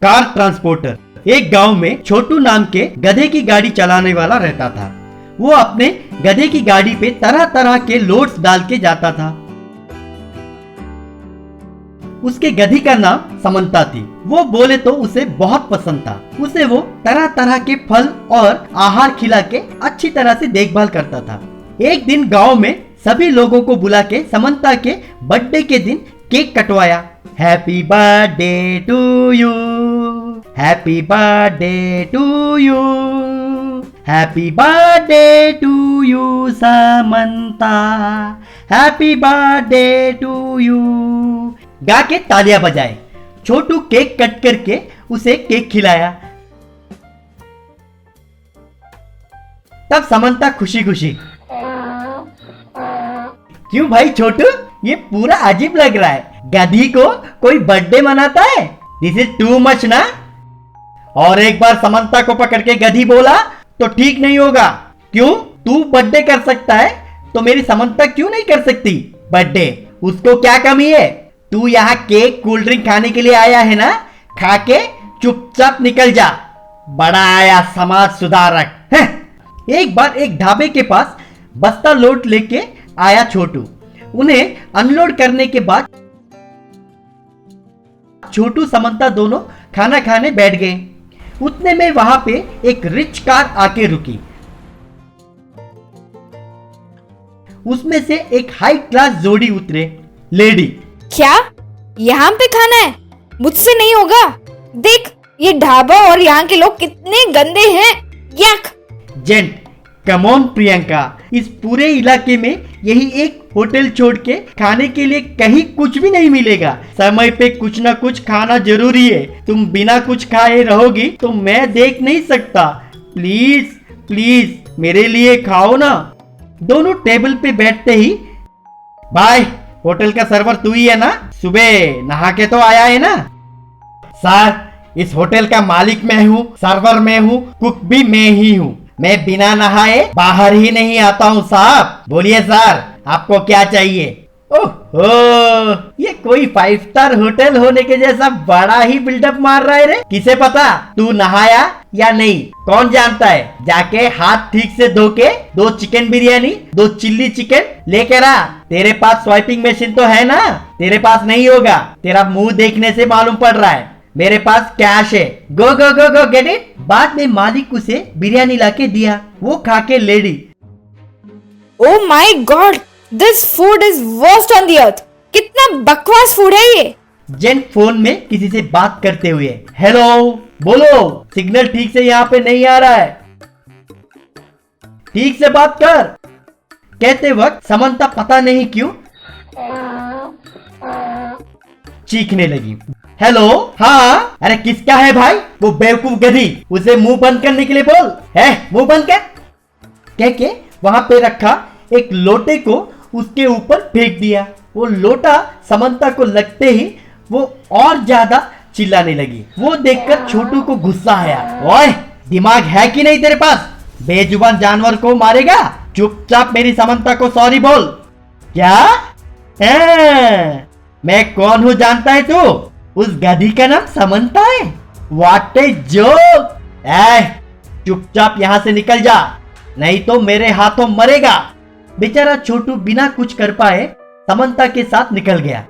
Car transporter. एक गांव में छोटू नाम के गधे की गाड़ी चलाने वाला रहता था। वो अपने गधे की गाड़ी पे तरह तरह के लोड्स डाल के जाता था। उसके गधी का नाम समंता थी। वो बोले तो उसे बहुत पसंद था। उसे वो तरह तरह के फल और आहार खिला के अच्छी तरह से देखभाल करता था। एक दिन गांव में सभी लोगों को बुला के समंता के बर्थडे के दिन केक कटवाया। Happy birthday to you, happy birthday to you, happy birthday to you Samanta, happy birthday to you गा के तालियां बजाए। छोटू केक कट करके उसे केक खिलाया। तब समंता खुशी खुशी, क्यों भाई छोटू, ये पूरा अजीब लग रहा है। गधी को कोई बर्थडे मनाता है, दिस इज टू मच ना। और एक बार समंता को पकड़ के गधी बोला तो ठीक नहीं होगा। क्यों, तू बर्थडे कर सकता है तो मेरी समंता क्यों नहीं कर सकती बर्थडे? उसको क्या कमी है? तू यहाँ केक कोल्ड ड्रिंक खाने के लिए आया है ना, खा के चुपचाप निकल जा। बड़ा आया समाज सुधारक है। एक बार एक ढाबे के पास बस्ता लोड लेके आया छोटू। उन्हें अनलोड करने के बाद छोटू समंता दोनों खाना खाने बैठ गए। उतने में वहां पे एक रिच कार आके रुकी। उसमें से एक हाई क्लास जोड़ी उतरे। लेडी, क्या यहाँ पे खाना है? मुझसे नहीं होगा। देख ये ढाबा और यहाँ के लोग कितने गंदे हैं। यक। जेंट, कम ऑन प्रियंका, इस पूरे इलाके में यही एक होटल छोड़ के खाने के लिए कहीं कुछ भी नहीं मिलेगा। समय पे कुछ ना कुछ खाना जरूरी है। तुम बिना कुछ खाए रहोगी तो मैं देख नहीं सकता। प्लीज प्लीज मेरे लिए खाओ ना। दोनों टेबल पे बैठते ही, भाई होटल का सर्वर तू ही है ना? सुबह नहा के तो आया है ना? सर, इस होटल का मालिक मैं हूँ, सर्वर मैं हूँ, कुक भी मैं ही हूँ। मैं बिना नहाए बाहर ही नहीं आता हूँ साहब। बोलिए सर, आपको क्या चाहिए? ओहो, ये कोई 5 स्टार होटल होने के जैसा बड़ा ही बिल्डअप मार रहा है रे। किसे पता तू नहाया या नहीं? कौन जानता है? जाके हाथ ठीक से धो के 2 चिकन बिरयानी, 2 चिल्ली चिकन लेकर आ। तेरे पास स्वाइपिंग मशीन तो है ना? तेरे पास नहीं होगा, तेरा मुंह देखने से मालूम पड़ रहा है। मेरे पास कैश है। गो गो गो गो गेट इट। बाद में मालिक उसे बिरयानी लाके दिया। वो खा के lady, oh my God, this food is worst on the earth. कितना बकवास फूड है ये। जेंट फोन में किसी से बात करते हुए, हेलो, बोलो, सिग्नल ठीक से यहाँ पे नहीं आ रहा है, ठीक से बात कर। कहते वक्त समंता पता नहीं क्यों चीखने लगी। हेलो, हाँ, अरे किसका है भाई? वो बेवकूफ गधी, उसे मुंह बंद करने के लिए बोल। है, मुंह बंद कर। कह के वहां पे रखा एक लोटे को उसके ऊपर फेंक दिया। वो लोटा समंता को लगते ही वो और ज्यादा चिल्लाने लगी। वो देखकर छोटू को गुस्सा आया। ओए, दिमाग है कि नहीं तेरे पास? बेजुबान जानवर को मारेगा? चुपचाप मेरी समंता को सॉरी बोल। क्या? मैं कौन हूँ जानता है तू? उस गधी का नाम समंता है। What a joke. चुपचाप यहाँ से निकल जा, नहीं तो मेरे हाथों मरेगा। बेचारा छोटू बिना कुछ कर पाए समंता के साथ निकल गया।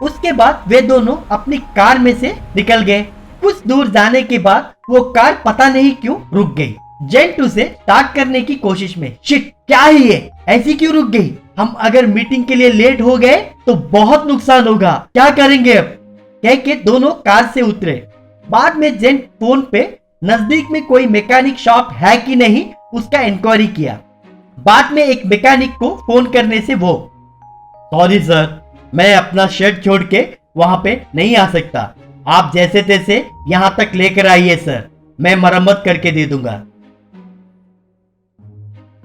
उसके बाद वे दोनों अपनी कार में से निकल गए। कुछ दूर जाने के बाद वो कार पता नहीं क्यों रुक गई। जेंट उसे स्टार्ट करने की कोशिश में, शिट, क्या है ये, ऐसी क्यों रुक गई? हम अगर मीटिंग के लिए लेट हो गए तो बहुत नुकसान होगा, क्या करेंगे अब? कह के दोनों कार से उतरे। बाद में जेंट फोन पे नजदीक में कोई मैकेनिक शॉप है कि नहीं उसका इंक्वायरी किया। बाद में एक मैकेनिक को फोन करने से वो, सॉरी सर, मैं अपना शेड छोड़ के वहां पे नहीं आ सकता। आप जैसे तैसे यहां तक लेकर आइए सर, मैं मरम्मत करके दे दूंगा।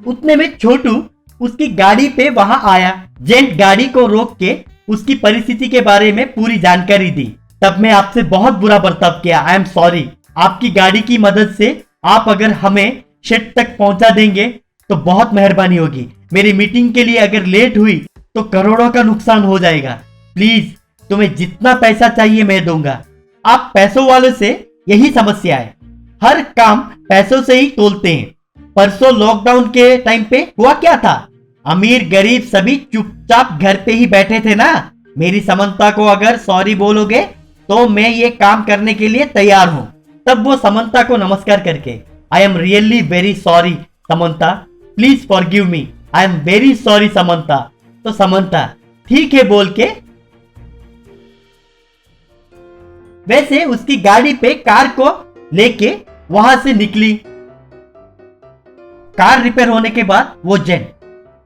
उतने में छोटू उसकी गाड़ी पे वहां आया। जेंट गाड़ी को रोक के उसकी परिस्थिति के बारे में पूरी जानकारी दी। तब मैं आपसे बहुत बुरा बर्ताव किया, आई एम सॉरी। आपकी गाड़ी की मदद से आप अगर हमें शेड तक पहुंचा देंगे तो बहुत मेहरबानी होगी। मेरी मीटिंग के लिए अगर लेट हुई तो करोड़ों का नुकसान हो जाएगा। प्लीज, तुम्हें जितना पैसा चाहिए मैं दूंगा। आप पैसों वालों से यही समस्या है, हर काम पैसों से ही तोलते हैं। परसों लॉकडाउन के टाइम पे हुआ क्या था, अमीर गरीब सभी चुपचाप घर पे ही बैठे थे ना। मेरी समंता को अगर सॉरी बोलोगे तो मैं ये काम करने के लिए तैयार हूं। तब वो समंता को नमस्कार करके, I am really very sorry Samantha, please forgive me, I am very sorry Samantha. तो समंता ठीक है बोल के वैसे उसकी गाड़ी पे कार को लेके वहां से निकली। कार रिपेयर होने के बाद वो जेन,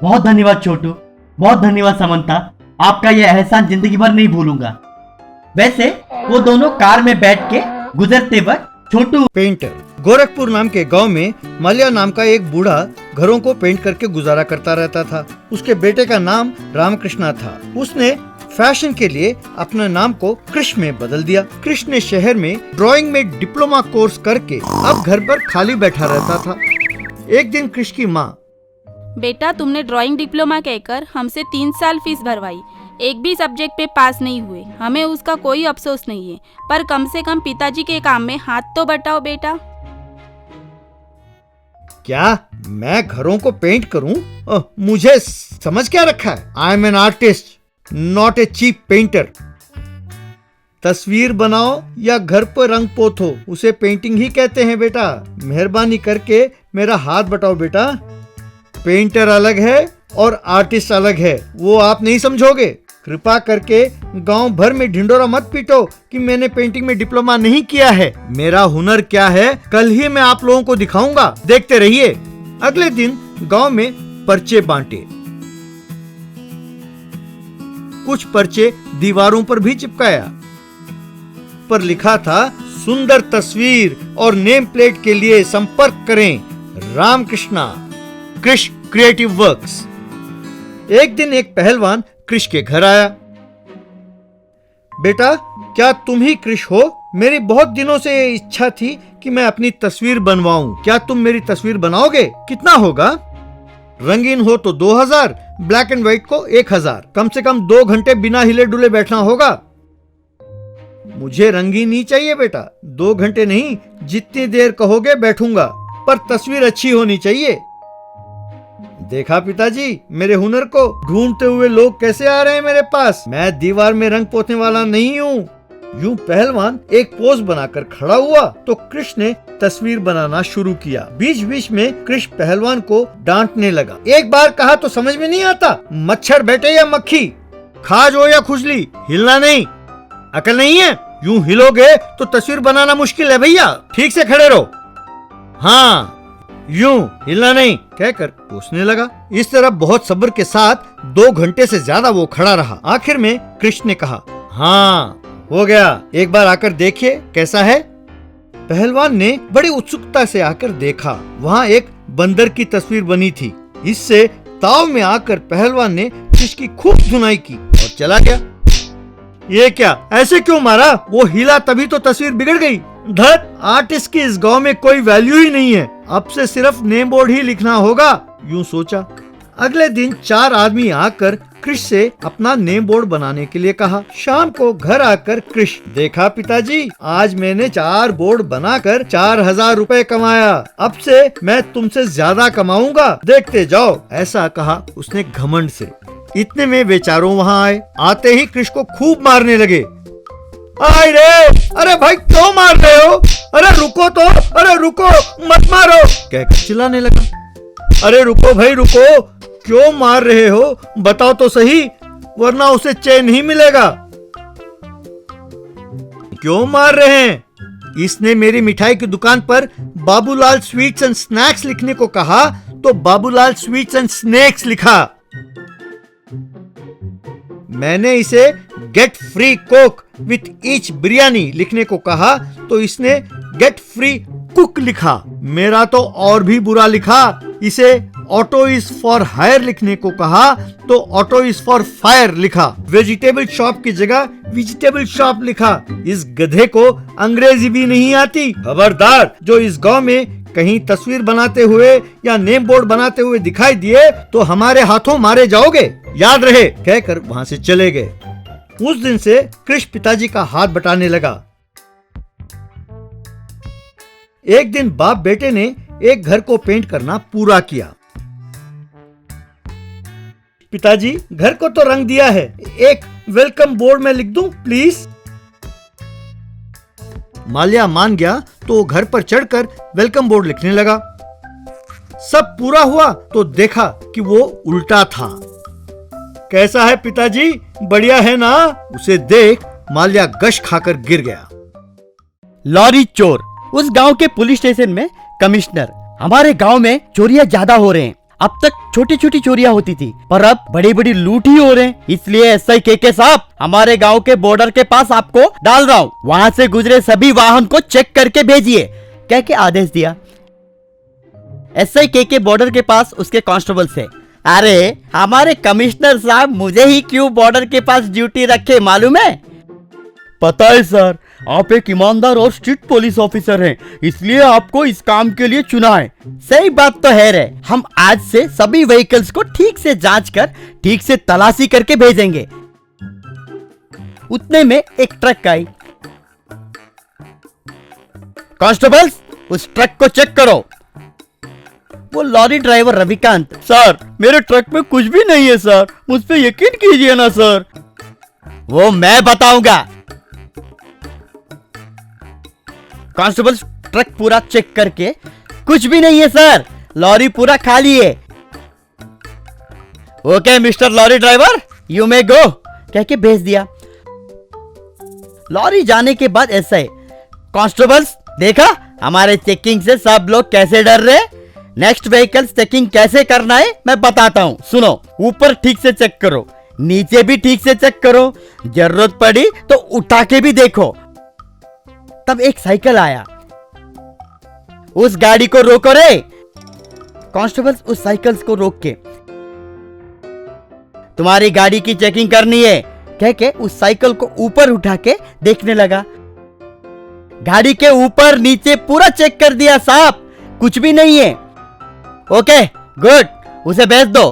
बहुत धन्यवाद छोटू, बहुत धन्यवाद समंता, आपका यह एहसान जिंदगी भर नहीं भूलूंगा। वैसे वो दोनों कार में बैठ के गुजरते वक्त छोटू पेंटर गोरखपुर नाम के गांव में मलिया नाम का एक बूढ़ा घरों को पेंट करके गुजारा करता रहता था। उसके बेटे का नाम रामकृष्णा था। उसने फैशन के लिए अपने नाम को कृष्ण में बदल दिया। कृष्ण ने शहर में ड्राइंग में डिप्लोमा कोर्स करके अब घर पर खाली बैठा रहता था। एक दिन कृष्ण की माँ, बेटा तुमने ड्राइंग डिप्लोमा कहकर हमसे 3 साल फीस भरवाई, एक भी सब्जेक्ट पे पास नहीं हुए। हमें उसका कोई अफसोस नहीं है, पर कम से कम पिताजी के काम में हाथ तो बटाओ बेटा। क्या मैं घरों को पेंट करूं? मुझे समझ क्या रखा है? I am an artist, not a cheap painter. तस्वीर बनाओ या घर पर रंग पोतो, उसे पेंटिंग ही कहते हैं बेटा। मेहरबानी करके मेरा हाथ बटाओ बेटा। पेंटर अलग है और आर्टिस्ट अलग है, वो आप नहीं समझोगे। कृपा करके गांव भर में ढिंडोरा मत पीटो कि मैंने पेंटिंग में डिप्लोमा नहीं किया है। मेरा हुनर क्या है कल ही मैं आप लोगों को दिखाऊंगा, देखते रहिए। अगले दिन गांव में पर्चे बांटे। कुछ पर्चे दीवारों पर भी चिपकाया। पर लिखा था, सुंदर तस्वीर और नेम प्लेट के लिए संपर्क करें रामकृष्णा, कृष्ण क्रिएटिव वर्क्स। एक दिन एक पहलवान कृष्ण के घर आया। बेटा क्या तुम ही कृष्ण हो? मेरी बहुत दिनों से ये इच्छा थी कि मैं अपनी तस्वीर बनवाऊं। क्या तुम मेरी तस्वीर बनाओगे? कितना होगा? रंगीन हो तो 2000, ब्लैक एंड व्हाइट को 1000। कम से कम 2 घंटे बिना हिले डुले बैठना होगा। मुझे रंगीन ही चाहिए बेटा, 2 घंटे नहीं, जितनी देर कहोगे बैठूंगा, पर तस्वीर अच्छी होनी चाहिए। देखा पिताजी मेरे हुनर को, ढूंढते हुए लोग कैसे आ रहे हैं मेरे पास। मैं दीवार में रंग पोतने वाला नहीं हूँ। यूं पहलवान एक पोज बनाकर खड़ा हुआ तो कृष्ण ने तस्वीर बनाना शुरू किया। बीच बीच में कृष्ण पहलवान को डांटने लगा। एक बार कहा तो समझ में नहीं आता, मच्छर बैठे या मक्खी, खाज हो या खुजली, हिलना नहीं। अकल नहीं है? यूं हिलोगे तो तस्वीर बनाना मुश्किल है भैया, ठीक से खड़े रहो। हाँ यूं हिलना नहीं, कहकर पूछने लगा। इस तरह बहुत सब्र के साथ 2 घंटे से ज्यादा वो खड़ा रहा। आखिर में कृष्ण ने कहा, हाँ हो गया, एक बार आकर देखिए कैसा है। पहलवान ने बड़ी उत्सुकता से आकर देखा। वहाँ एक बंदर की तस्वीर बनी थी। इससे ताव में आकर पहलवान ने कृष्ण की खूब धुनाई की और चला गया। ये क्या, ऐसे क्यों मारा? वो हिला तभी तो तस्वीर बिगड़ गई। धत, आर्टिस्ट की इस गांव में कोई वैल्यू ही नहीं है, अब से सिर्फ नेम बोर्ड ही लिखना होगा, यूं सोचा। अगले दिन 4 आदमी आकर कृष्ण से अपना नेम बोर्ड बनाने के लिए कहा। शाम को घर आकर कृष्ण, देखा पिताजी, आज मैंने 4 बोर्ड बनाकर 4000 रुपए कमाया। अब से मैं तुमसे ज्यादा कमाऊंगा, देखते जाओ, ऐसा कहा उसने घमंड से। इतने में वे चारों वहाँ आए। आते ही कृष्ण को खूब मारने लगे। आए रे, अरे भाई क्यों मार रहे हो? अरे रुको तो, अरे रुको, मत मारो, कहकर चिल्लाने लगा। अरे रुको भाई रुको, क्यों मार रहे हो? बताओ तो सही, वरना उसे चैन नहीं मिलेगा। क्यों मार रहे हैं? इसने मेरी मिठाई की दुकान पर बाबूलाल स्वीट्स एंड स्नैक्स लिखने को कहा तो बाबूलाल स्वीट्स एंड स्नैक्स लिखा। मैंने इसे get free Coke with each biryani लिखने को कहा तो इसने गेट फ्री कुक लिखा। मेरा तो और भी बुरा लिखा। इसे ऑटो इज फॉर हायर लिखने को कहा तो ऑटो इज फॉर फायर लिखा। वेजिटेबल शॉप की जगह वेजिटेबल शॉप लिखा। इस गधे को अंग्रेजी भी नहीं आती। खबरदार, जो इस गांव में कहीं तस्वीर बनाते हुए या नेम बोर्ड बनाते हुए दिखाई दिए तो हमारे हाथों मारे जाओगे, याद रहे, कहकर वहां से चले गए। उस दिन से कृष्ण पिताजी का हाथ बटाने लगा। एक दिन बाप बेटे ने एक घर को पेंट करना पूरा किया। पिताजी, घर को तो रंग दिया है, एक वेलकम बोर्ड में लिख दूं प्लीज? माल्या मान गया तो घर पर चढ़कर वेलकम बोर्ड लिखने लगा। सब पूरा हुआ तो देखा कि वो उल्टा था। कैसा है पिताजी, बढ़िया है ना? उसे देख माल्या गश खाकर गिर गया। लॉरी चोर। उस गांव के पुलिस स्टेशन में कमिश्नर, हमारे गांव में चोरियां ज्यादा हो रहे हैं। अब तक छोटी छोटी चोरियां होती थी, पर अब बड़ी बड़ी लूट ही हो रहे हैं। इसलिए एसआई के साहब, हमारे गांव के बॉर्डर के पास आपको डाल रहा हूँ। वहां से गुजरे सभी वाहन को चेक करके भेजिए, कह के आदेश दिया। एसआई के बॉर्डर के पास उसके कांस्टेबल से, अरे हमारे कमिश्नर साहब मुझे ही क्यों बॉर्डर के पास ड्यूटी रखे मालूम है? पता है सर, आप एक ईमानदार और स्ट्रिक्ट पुलिस ऑफिसर हैं, इसलिए आपको इस काम के लिए चुना है। सही बात तो है रे। हम आज से सभी व्हीकल्स को ठीक से जांच कर ठीक से तलाशी करके भेजेंगे। उतने में एक ट्रक आई। कांस्टेबल्स, उस ट्रक को चेक करो। वो लॉरी ड्राइवर रविकांत, सर मेरे ट्रक में कुछ भी नहीं है सर, मुझ पे यकीन कीजिए ना सर। वो मैं बताऊंगा। कांस्टेबल ट्रक पूरा चेक करके, कुछ भी नहीं है सर, लॉरी पूरा खाली है। Okay mister lorry driver, you may go, कह के भेज दिया। लॉरी जाने के बाद एसआई, कांस्टेबल्स देखा हमारे चेकिंग से सब लोग कैसे डर रहे। नेक्स्ट व्हीकल चेकिंग कैसे करना है मैं बताता हूँ, सुनो। ऊपर ठीक से चेक करो, नीचे भी ठीक से चेक करो, जरूरत पड़ी तो उठा के भी देखो। तब एक साइकिल आया। उस गाड़ी को रोको रे। कांस्टेबल्स उस साइकिल को रोक के, तुम्हारी गाड़ी की चेकिंग करनी है, कह के उस साइकिल को ऊपर उठा के देखने लगा। गाड़ी के ऊपर नीचे पूरा चेक कर दिया साहब, कुछ भी नहीं है। ओके गुड, उसे भेज दो।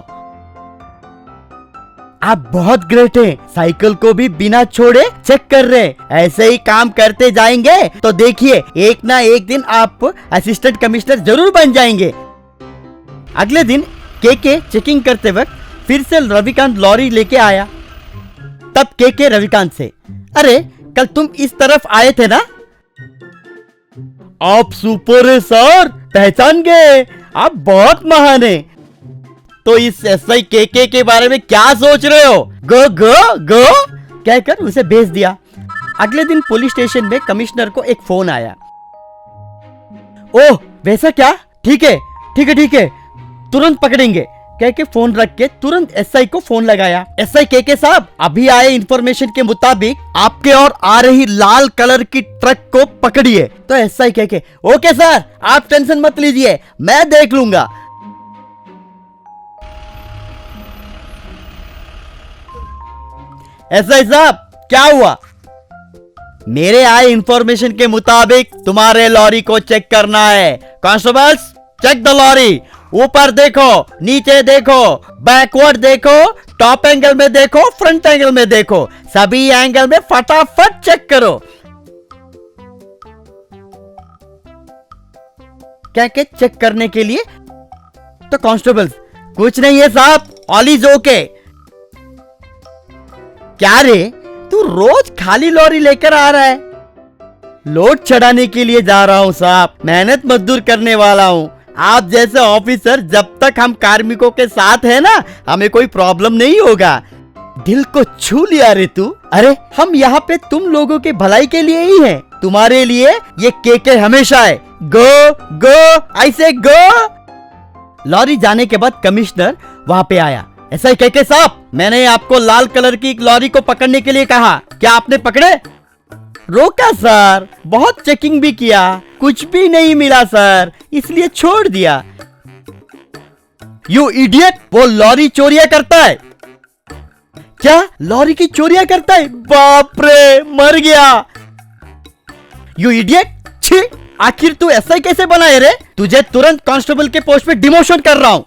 आप बहुत ग्रेट हैं, साइकिल को भी बिना छोड़े चेक कर रहे। ऐसे ही काम करते जाएंगे तो देखिए एक ना एक दिन आप असिस्टेंट कमिश्नर जरूर बन जाएंगे। अगले दिन के चेकिंग करते वक्त फिर से रविकांत लॉरी लेके आया। तब के रविकांत से, अरे कल तुम इस तरफ आए थे ना? आप सुपर है सर, पहचान गए, आप बहुत महान है। तो इस एसआई के बारे में क्या सोच रहे हो? गो गो गो, कहकर उसे भेज दिया। अगले दिन पुलिस स्टेशन में कमिश्नर को एक फोन आया। ओह वैसा क्या? ठीक है ठीक है ठीक है, तुरंत पकड़ेंगे, कह के फोन रख के तुरंत एसआई को फोन लगाया। एसआई के साहब, अभी आए इंफॉर्मेशन के मुताबिक आपके और आ रही लाल कलर की ट्रक को पकड़िए। तो एसआई के, ओके सर, आप टेंशन मत लीजिए, मैं देख लूंगा। एसआई साहब क्या हुआ? मेरे आए इंफॉर्मेशन के मुताबिक तुम्हारे लॉरी को चेक करना है। कांस्टेबल्स चेक द लॉरी, ऊपर देखो, नीचे देखो, बैकवर्ड देखो, टॉप एंगल में देखो, फ्रंट एंगल में देखो, सभी एंगल में फटाफट चेक करो। क्या क्या चेक करने के लिए? तो कांस्टेबल्स, कुछ नहीं है साहब, ऑल इज ओके। क्या रे, तू रोज खाली लॉरी लेकर आ रहा है? लोड चढ़ाने के लिए जा रहा हूँ साहब, मेहनत मजदूर करने वाला हूँ। आप जैसे ऑफिसर जब तक हम कार्मिकों के साथ है ना, हमें कोई प्रॉब्लम नहीं होगा। दिल को छू लिया रे तू। अरे हम यहाँ पे तुम लोगों के भलाई के लिए ही हैं, तुम्हारे लिए ये के हमेशा है। गो गो, ऐसे गो। लॉरी जाने के बाद कमिश्नर वहाँ पे आया। ऐसा ही के साहब, मैंने आपको लाल कलर की लॉरी को पकड़ने के लिए कहा, क्या आपने पकड़े? रोका सर, बहुत चेकिंग भी किया, कुछ भी नहीं मिला सर, इसलिए छोड़ दिया। यू इडियट, वो लॉरी चोरियां करता है। क्या लॉरी की चोरियां करता है? बाप रे, मर गया। यू इडियट, छी, आखिर तू ऐसा कैसे बना है रे? तुझे तुरंत कांस्टेबल के पोस्ट पे डिमोशन कर रहा हूँ।